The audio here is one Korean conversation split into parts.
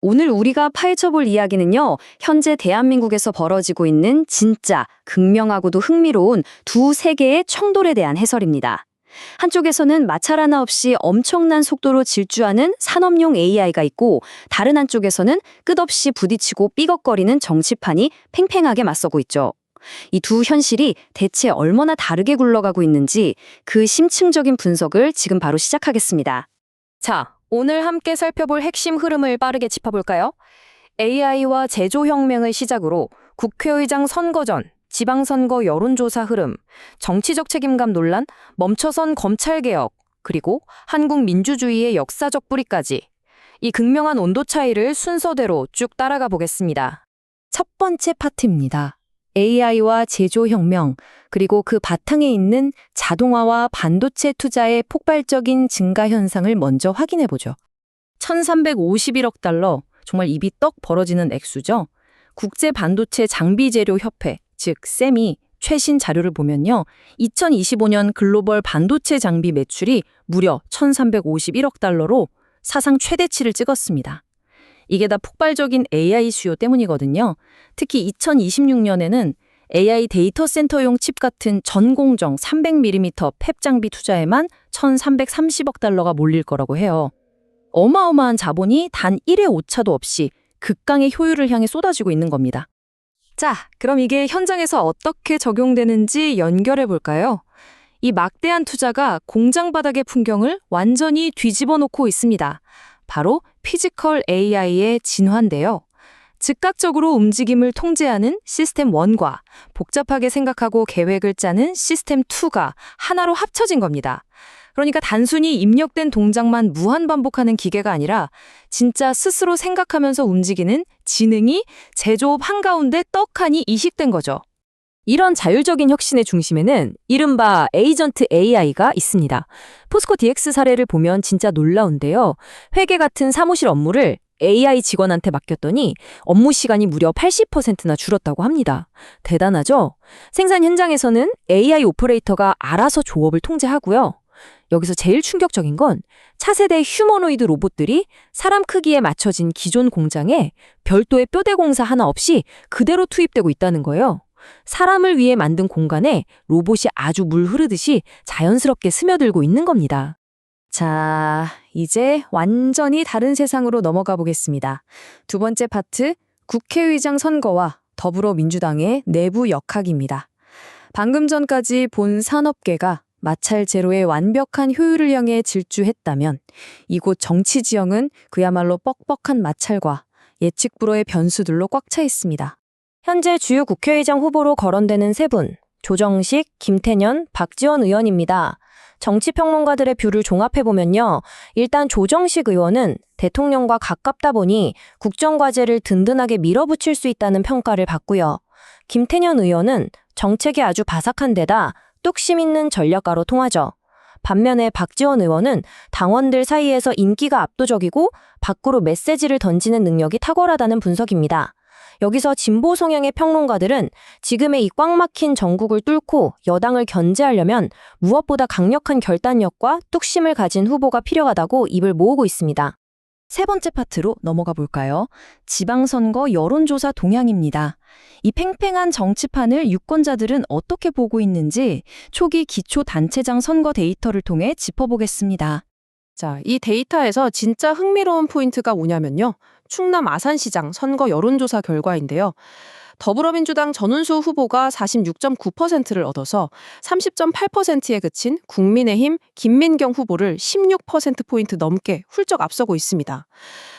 오늘 우리가 파헤쳐볼 이야기는요, 현재 대한민국에서 벌어지고 있는 진짜 극명하고도 흥미로운 두 세계의 충돌에 대한 해설입니다. 한쪽에서는 마찰 하나 없이 엄청난 속도로 질주하는 산업용 AI가 있고, 다른 한쪽에서는 끝없이 부딪히고 삐걱거리는 정치판이 팽팽하게 맞서고 있죠. 이 두 현실이 대체 얼마나 다르게 굴러가고 있는지 그 심층적인 분석을 지금 바로 시작하겠습니다. 자, 오늘 함께 살펴볼 핵심 흐름을 빠르게 짚어볼까요? AI와 제조혁명을 시작으로 국회의장 선거 전, 지방선거 여론조사 흐름, 정치적 책임감 논란, 멈춰선 검찰개혁, 그리고 한국 민주주의의 역사적 뿌리까지 이 극명한 온도 차이를 순서대로 쭉 따라가 보겠습니다. 첫 번째 파트입니다. AI와 제조혁명, 그리고 그 바탕에 있는 자동화와 반도체 투자의 폭발적인 증가 현상을 먼저 확인해보죠. 1351억 달러, 정말 입이 떡 벌어지는 액수죠. 국제반도체 장비재료협회, 즉 셈이 최신 자료를 보면요. 2025년 글로벌 반도체 장비 매출이 무려 1351억 달러로 사상 최대치를 찍었습니다. 이게 다 폭발적인 AI 수요 때문이거든요. 특히 2026년에는 AI 데이터 센터용 칩 같은 전공정 300mm 팹 장비 투자에만 1,330억 달러가 몰릴 거라고 해요. 어마어마한 자본이 단 1의 오차도 없이 극강의 효율을 향해 쏟아지고 있는 겁니다. 자, 그럼 이게 현장에서 어떻게 적용되는지 연결해 볼까요? 이 막대한 투자가 공장 바닥의 풍경을 완전히 뒤집어 놓고 있습니다. 바로 피지컬 AI의 진화인데요. 즉각적으로 움직임을 통제하는 시스템 1과 복잡하게 생각하고 계획을 짜는 시스템 2가 하나로 합쳐진 겁니다. 그러니까 단순히 입력된 동작만 무한 반복하는 기계가 아니라 진짜 스스로 생각하면서 움직이는 지능이 제조업 한가운데 떡하니 이식된 거죠. 이런 자율적인 혁신의 중심에는 이른바 에이전트 AI가 있습니다. 포스코 DX 사례를 보면 진짜 놀라운데요. 회계 같은 사무실 업무를 AI 직원한테 맡겼더니 업무 시간이 무려 80%나 줄었다고 합니다. 대단하죠? 생산 현장에서는 AI 오퍼레이터가 알아서 조업을 통제하고요. 여기서 제일 충격적인 건 차세대 휴머노이드 로봇들이 사람 크기에 맞춰진 기존 공장에 별도의 뼈대 공사 하나 없이 그대로 투입되고 있다는 거예요. 사람을 위해 만든 공간에 로봇이 아주 물 흐르듯이 자연스럽게 스며들고 있는 겁니다. 자, 이제 완전히 다른 세상으로 넘어가 보겠습니다. 두 번째 파트, 국회의장 선거와 더불어민주당의 내부 역학입니다. 방금 전까지 본 산업계가 마찰 제로의 완벽한 효율을 향해 질주했다면 이곳 정치 지형은 그야말로 뻑뻑한 마찰과 예측 불허의 변수들로 꽉 차 있습니다. 현재 주요 국회의장 후보로 거론되는 세 분, 조정식, 김태년, 박지원 의원입니다. 정치평론가들의 뷰를 종합해보면요. 일단 조정식 의원은 대통령과 가깝다 보니 국정과제를 든든하게 밀어붙일 수 있다는 평가를 받고요. 김태년 의원은 정책이 아주 바삭한 데다 뚝심 있는 전략가로 통하죠. 반면에 박지원 의원은 당원들 사이에서 인기가 압도적이고 밖으로 메시지를 던지는 능력이 탁월하다는 분석입니다. 여기서 진보 성향의 평론가들은 지금의 이 꽉 막힌 정국을 뚫고 여당을 견제하려면 무엇보다 강력한 결단력과 뚝심을 가진 후보가 필요하다고 입을 모으고 있습니다. 세 번째 파트로 넘어가 볼까요? 지방선거 여론조사 동향입니다. 이 팽팽한 정치판을 유권자들은 어떻게 보고 있는지 초기 기초단체장 선거 데이터를 통해 짚어보겠습니다. 자, 이 데이터에서 진짜 흥미로운 포인트가 뭐냐면요. 충남 아산시장 선거 여론조사 결과인데요. 더불어민주당 전운수 후보가 46.9%를 얻어서 30.8%에 그친 국민의힘 김민경 후보를 16%포인트 넘게 훌쩍 앞서고 있습니다.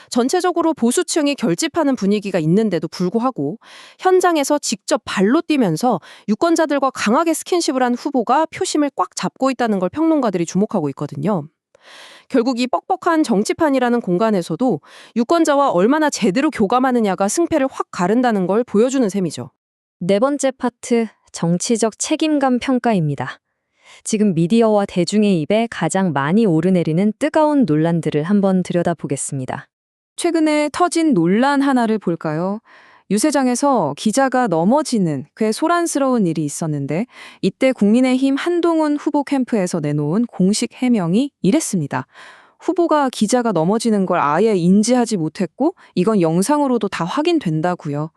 전체적으로 보수층이 결집하는 분위기가 있는데도 불구하고 현장에서 직접 발로 뛰면서 유권자들과 강하게 스킨십을 한 후보가 표심을 꽉 잡고 있다는 걸 평론가들이 주목하고 있거든요. 결국 이 뻑뻑한 정치판이라는 공간에서도 유권자와 얼마나 제대로 교감하느냐가 승패를 확 가른다는 걸 보여주는 셈이죠. 네 번째 파트, 정치적 책임감 평가입니다. 지금 미디어와 대중의 입에 가장 많이 오르내리는 뜨거운 논란들을 한번 들여다보겠습니다. 최근에 터진 논란 하나를 볼까요? 유세장에서 기자가 넘어지는 꽤 소란스러운 일이 있었는데 이때 국민의힘 한동훈 후보 캠프에서 내놓은 공식 해명이 이랬습니다. 후보가 기자가 넘어지는 걸 아예 인지하지 못했고 이건 영상으로도 다 확인된다고요.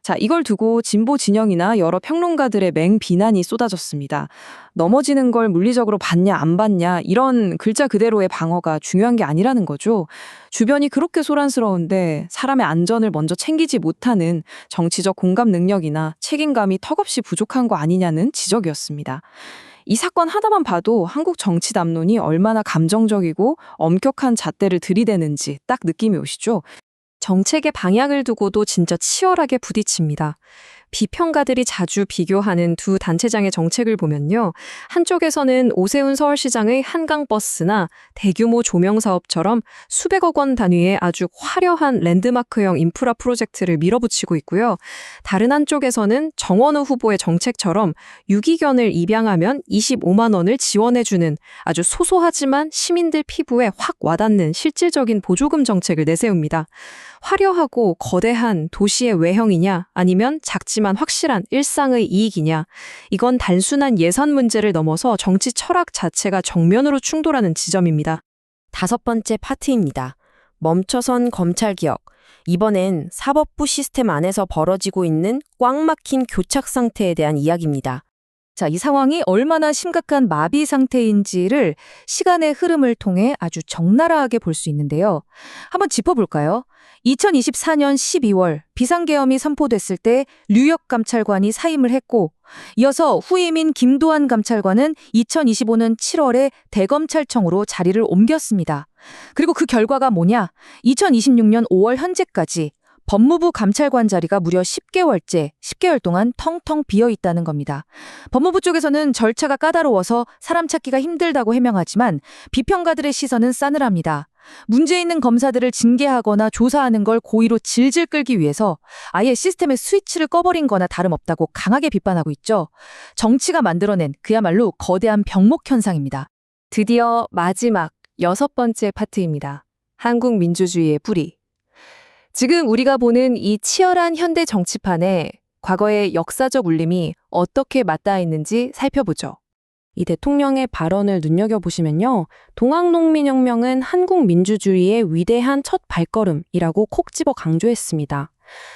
자, 이걸 두고 진보 진영이나 여러 평론가들의 맹비난이 쏟아졌습니다. 넘어지는 걸 물리적으로 봤냐 안 봤냐 이런 글자 그대로의 방어가 중요한 게 아니라는 거죠. 주변이 그렇게 소란스러운데 사람의 안전을 먼저 챙기지 못하는 정치적 공감 능력이나 책임감이 턱없이 부족한 거 아니냐는 지적이었습니다. 이 사건 하나만 봐도 한국 정치 담론이 얼마나 감정적이고 엄격한 잣대를 들이대는지 딱 느낌이 오시죠? 정책의 방향을 두고도 진짜 치열하게 부딪힙니다. 비평가들이 자주 비교하는 두 단체장의 정책을 보면요. 한쪽에서는 오세훈 서울시장의 한강버스나 대규모 조명사업처럼 수백억 원 단위의 아주 화려한 랜드마크형 인프라 프로젝트를 밀어붙이고 있고요. 다른 한쪽에서는 정원우 후보의 정책처럼 유기견을 입양하면 25만 원을 지원해주는 아주 소소하지만 시민들 피부에 확 와닿는 실질적인 보조금 정책을 내세웁니다. 화려하고 거대한 도시의 외형이냐 아니면 작지만 확실한 일상의 이익이냐 이건 단순한 예산 문제를 넘어서 정치 철학 자체가 정면으로 충돌하는 지점입니다. 5번째 파트입니다. 멈춰선 검찰개혁. 이번엔 사법부 시스템 안에서 벌어지고 있는 꽉 막힌 교착 상태에 대한 이야기입니다. 자, 이 상황이 얼마나 심각한 마비 상태인지를 시간의 흐름을 통해 아주 적나라하게 볼 수 있는데요. 한번 짚어볼까요? 2024년 12월 비상계엄이 선포됐을 때 류혁 감찰관이 사임을 했고 이어서 후임인 김도한 감찰관은 2025년 7월에 대검찰청으로 자리를 옮겼습니다. 그리고 그 결과가 뭐냐? 2026년 5월 현재까지 법무부 감찰관 자리가 무려 10개월 동안 텅텅 비어 있다는 겁니다. 법무부 쪽에서는 절차가 까다로워서 사람 찾기가 힘들다고 해명하지만 비평가들의 시선은 싸늘합니다. 문제 있는 검사들을 징계하거나 조사하는 걸 고의로 질질 끌기 위해서 아예 시스템의 스위치를 꺼버린 거나 다름없다고 강하게 비판하고 있죠. 정치가 만들어낸 그야말로 거대한 병목 현상입니다. 드디어 마지막 6번째 파트입니다. 한국 민주주의의 뿌리. 지금 우리가 보는 이 치열한 현대 정치판에 과거의 역사적 울림이 어떻게 맞닿아 있는지 살펴보죠. 이 대통령의 발언을 눈여겨보시면요. 동학농민혁명은 한국 민주주의의 위대한 첫 발걸음이라고 콕 집어 강조했습니다.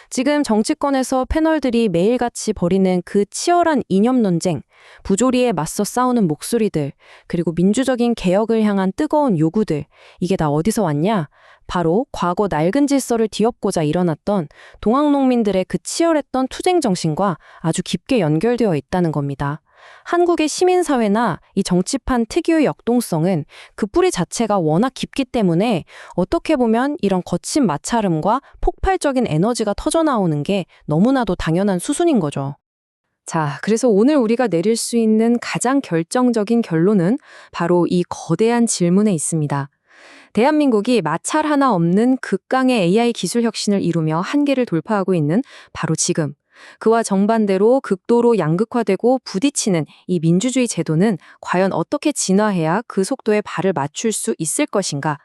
지금 정치권에서 패널들이 매일같이 벌이는 그 치열한 이념 논쟁, 부조리에 맞서 싸우는 목소리들, 그리고 민주적인 개혁을 향한 뜨거운 요구들, 이게 다 어디서 왔냐? 바로 과거 낡은 질서를 뒤엎고자 일어났던 동학농민들의 그 치열했던 투쟁 정신과 아주 깊게 연결되어 있다는 겁니다. 한국의 시민사회나 이 정치판 특유의 역동성은 그 뿌리 자체가 워낙 깊기 때문에 어떻게 보면 이런 거친 마찰음과 폭발적인 에너지가 터져나오는 게 너무나도 당연한 수순인 거죠. 자, 그래서 오늘 우리가 내릴 수 있는 가장 결정적인 결론은 바로 이 거대한 질문에 있습니다. 대한민국이 마찰 하나 없는 극강의 AI 기술 혁신을 이루며 한계를 돌파하고 있는 바로 지금. 그와 정반대로 극도로 양극화되고 부딪히는 이 민주주의 제도는 과연 어떻게 진화해야 그 속도에 발을 맞출 수 있을 것인가?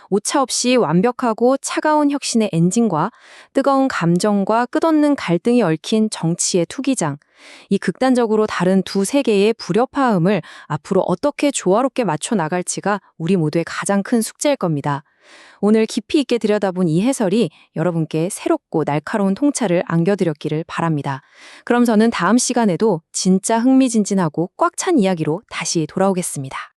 오차 없이 완벽하고 차가운 혁신의 엔진과 뜨거운 감정과 끝없는 갈등이 얽힌 정치의 투기장, 이 극단적으로 다른 두 세계의 불협화음을 앞으로 어떻게 조화롭게 맞춰 나갈지가 우리 모두의 가장 큰 숙제일 겁니다. 오늘 깊이 있게 들여다본 이 해설이 여러분께 새롭고 날카로운 통찰을 안겨드렸기를 바랍니다. 그럼 저는 다음 시간에도 진짜 흥미진진하고 꽉 찬 이야기로 다시 돌아오겠습니다.